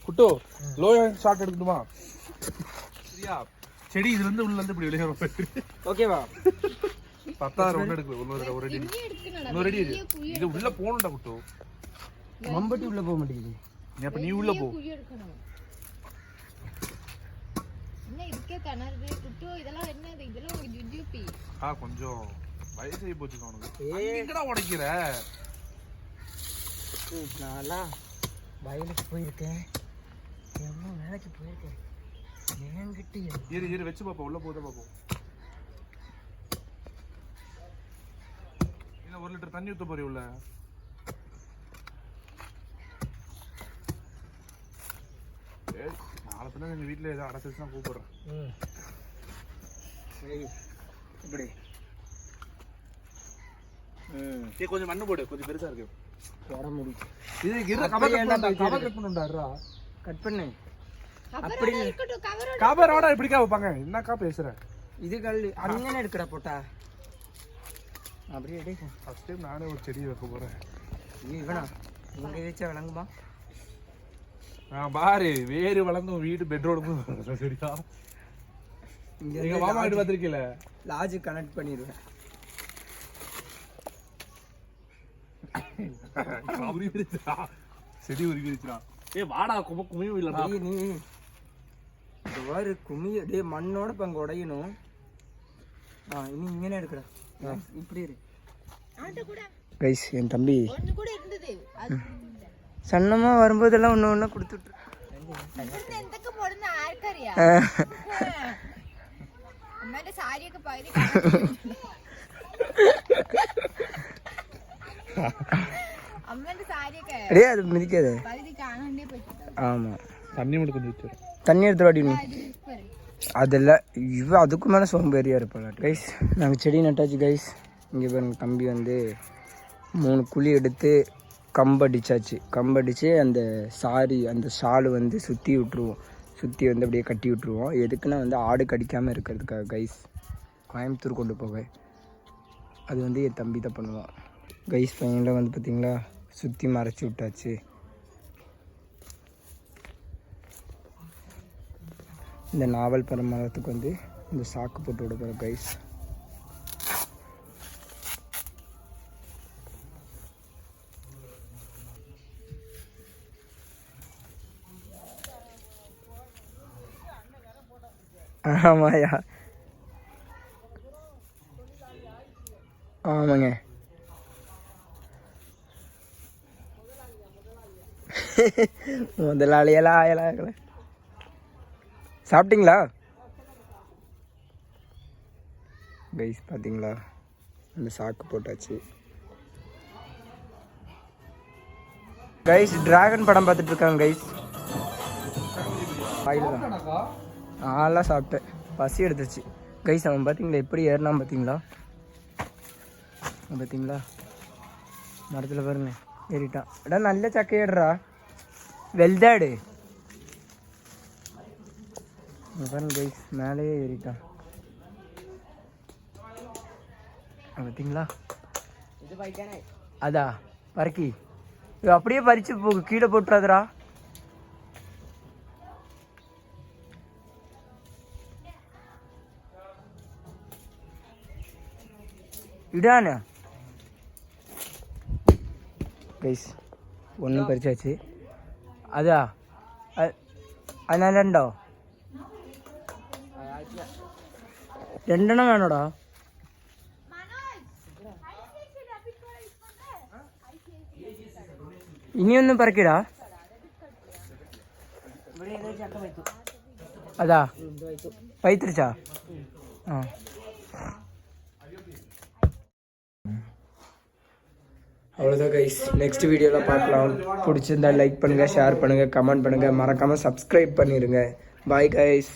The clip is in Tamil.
குட்டோ லோ ஷாட் எடுக்கணுமா? சரியா? செடி இதுல இருந்து உள்ள இருந்து இப்படி வெளியே வரும். ஓகேவா? 10,000 ஒன்று எடுக்கல. ஒரு அடி இது உள்ள போகணும்டா குட்டோ. மம்பட்டி உள்ள போக மாட்டேங்குது. அப்ப நீ உள்ள போ. கொஞ்சம் வயசாகி போச்சு உனக்கு. எங்கடா உடைக்கிற? நான்லாம் வயலுக்கு போயிருக்கேன், எவ்வளோ வேலைக்கு போயிருக்கேன். இரு வச்சு பாப்போம், உள்ள போதா பாப்போம். இல்ல 1 லிட்டர் தண்ணி ஊத்த போறீ உள்ள? நாளை பின்ன எங்க வீட்டுல ஏதோ அடைச்சிருச்சுன்னா கூப்பிடுறேன். இப்படி கொஞ்சம் மண்ணு போடு, கொஞ்சம் பெருசா இருக்கு. வர முடியும். இது கவர் கட் பண்ணுடா. கட் பண்ணு. அப்படி கவரோட இப்படிக்கா வைப்பாங்க. என்னக்கா பேசுற? இது கல் அங்கனே எடுக்கடா போட்டா. அப்படியே எடு. ஃபர்ஸ்ட் டைம் நானே ஒரு செடி வைக்க போறேன். இவனா இங்க வச்சா விளங்குமா? நான் பாரு வேறு வளர்ந்தும் வீடு பெட்ரோடும் சரியா? இங்க மாமா வீடு பார்த்திருக்கீல? லாஜ் கனெக்ட் பண்ணிடுவேன். செடி உருவிடுச்சுடா. வாடா குமியும் இல்லடா. நீ வாரு குமிய டே மண்ணோட பங்க உடையணும். இனி இங்கனே எடுக்கடா. இப்படி இரு. கைஸ் என் தம்பி சன்னமா வரும்போதெல்லாம் ஒன்று கொடுத்துட்டு அது மிதிக்காது. ஆமா தண்ணி மட்டும் கொஞ்சம் வச்சு தண்ணி எடுத்து வாடினு அதெல்லாம் இவ அதுக்கு மேலே சோம்பேறியா இருப்பாள். கைஸ் நாங்கள் செடி நட்டாச்சு கைஸ். இங்கே பாருங்க கம்பி வந்து 3 குழி எடுத்து கம்படிச்சாச்சு. கம்படிச்சு அந்த அந்த ஷாலு வந்து சுற்றி விட்ருவோம். சுற்றி வந்து அப்படியே கட்டி விட்ருவோம். எதுக்குன்னா வந்து ஆடு கடிக்காமல் இருக்கிறதுக்காக கைஸ். கோயம்புத்தூர் கொண்டு போக அது வந்து என் தம்பி தான் பண்ணுவான் கைஸ். பையனில் வந்து பார்த்திங்களா சுற்றி மறைச்சி விட்டாச்சு. இந்த நாவல் பழம் மரத்துக்கு வந்து இந்த சாக்கு போட்டு விட போகிறோம் கைஸ். ஆமாயா ஆமாங்க. முதலாளியெல்லாம் ஆயலாம். சாப்பிட்டீங்களா கைஸ்? பார்த்தீங்களா அந்த சாக்கு போட்டாச்சு கைஸ். டிராகன் படம் பார்த்துட்டு இருக்காங்க கைஸ். ஆயில் தான் நான்லாம் சாப்பிட்டேன், பசி எடுத்துச்சு கைஸ். அவன் பார்த்தீங்களா எப்படி ஏறினான் பார்த்தீங்களா? பார்த்தீங்களா மரத்தில் பாருங்க ஏறிட்டான். எடா நல்ல சக்கையிடுறா வெல்தாடு பாருங்க கைஸ். மேலேயே ஏறிட்டான் பார்த்தீங்களா? அதா பறக்கி அப்படியே பறிச்சு கீழே போட்டுறாதரா. இடானா கைஸ் ஒன்றும் பறிச்சாச்சு. அதா அதனால ரெண்டெண்ணம் வேணோடா. இனி ஒன்றும் பறக்கிடா. அதா பைத்துருச்சா? அவ்வளோதான் கைஸ். நெக்ஸ்ட் வீடியோவில் பார்க்கலாம். பிடிச்சிருந்தா லைக் பண்ணுங்கள், ஷேர் பண்ணுங்கள், கமெண்ட் பண்ணுங்கள், மறக்காமல் சப்ஸ்கிரைப் பண்ணிடுங்க. Bye guys.